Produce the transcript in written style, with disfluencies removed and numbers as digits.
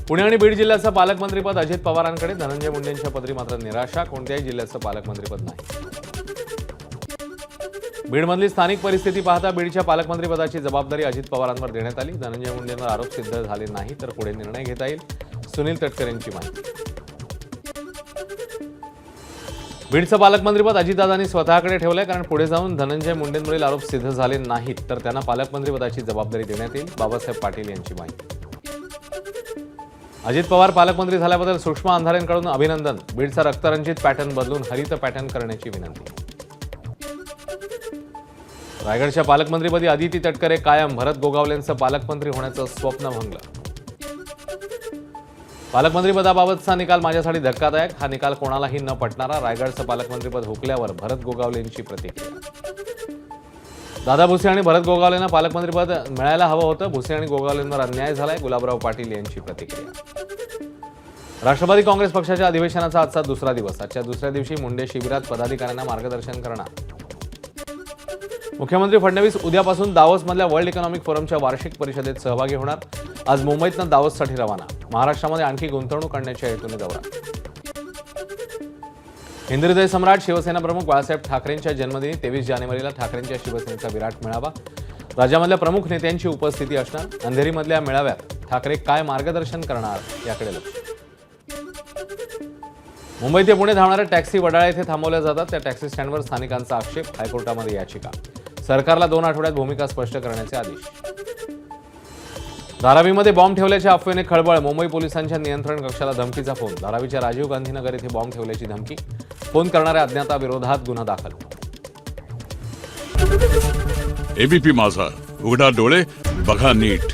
पुणे आणि बीड जिल्ह्याचं पालकमंत्रीपद अजित पवारांकडे, धनंजय मुंडेंच्या पदरी मात्र निराशा, कोणत्याही जिल्ह्याचं पालकमंत्रीपद नाही. बीडमधली स्थानिक परिस्थिती पाहता बीडच्या पालकमंत्रीपदाची जबाबदारी अजित पवारांवर देण्यात आली. धनंजय मुंडेंवर आरोप सिद्ध झाले नाही तर पुढे निर्णय घेता येईल. सुनील तटकरे यांची माहिती. बीडचं पालकमंत्रीपद अजितदादांनी स्वतःकडे ठेवलंय, कारण पुढे जाऊन धनंजय मुंडेंवरील आरोप सिद्ध झाले नाहीत तर त्यांना पालकमंत्रीपदाची जबाबदारी देण्यात येईल. बाबासाहेब पाटील यांची माहिती. अजित पवार पालकमंत्री झाल्याबद्दल सुषमा अंधारेंकडून अभिनंदन. बीडचा रक्तरंजित पॅटर्न बदलून हरित पॅटर्न करण्याची विनंती. रायगडच्या पालकमंत्रीपदी अदिती तटकरे कायम, भरत गोगावलेंचं पालकमंत्री होण्याचं स्वप्न भंगलं. पालकमंत्रीपदाबाबतचा निकाल माझ्यासाठी धक्कादायक, हा निकाल कोणालाही न पटणारा. रायगडचं पालकमंत्रीपद हुकल्यावर भरत गोगावलेंची प्रतिक्रिया. दादा भुसे आणि भरत गोगावलेंना पालकमंत्रीपद मिळायला हवं होतं. भुसे आणि गोगावलेंवर अन्याय झालाय. गुलाबराव पाटील यांची प्रतिक्रिया. राष्ट्रवादी काँग्रेस पक्षाच्या अधिवेशनाचा आजचा दुसरा दिवस. आजच्या दुसऱ्या दिवशी मुंडे शिबिरात पदाधिकाऱ्यांना मार्गदर्शन करणार. मुख्यमंत्री फडणवीस उद्यापासून दावोसमधल्या वर्ल्ड इकॉनॉमिक फोरमच्या वार्षिक परिषदेत सहभागी होणार. आज मुंबईतनं दावोससाठी रवाना. महाराष्ट्रामध्ये आणखी गुंतवणूक करण्याच्या हेतूने दौरा. हिंदू हृदय सम्राट शिवसेना प्रमुख बाळासाहेब ठाकरेंच्या जन्मदिनी 23 जानेवारीला ठाकरेंच्या शिवसेनेचा विराट मेळावा. राज्यामधल्या प्रमुख नेत्यांची उपस्थिती असणार. अंधेरीमधल्या मेळाव्यात ठाकरे काय मार्गदर्शन करणार याकडे लक्ष. मुंबई ते पुणे धावणाऱ्या टॅक्सी वडाळा येथे थांबवल्या जातात. त्या टॅक्सी स्टँडवर स्थानिकांचा आक्षेप. हायकोर्टामध्ये याचिका. सरकारला 2 आठवड्यात भूमिका स्पष्ट करण्याचे आदेश. धारावीमध्ये बॉम्ब ठेवल्याच्या अफवेने खळबळ. मुंबई पोलिसांच्या नियंत्रण कक्षाला धमकीचा फोन. धारावीच्या राजीव गांधी नगर येथे बॉम्ब ठेवल्याची धमकी. फोन करणाऱ्या अज्ञाताविरोधात गुन्हा दाखल. एबीपी माझा, उघडा डोळे बघा नीट.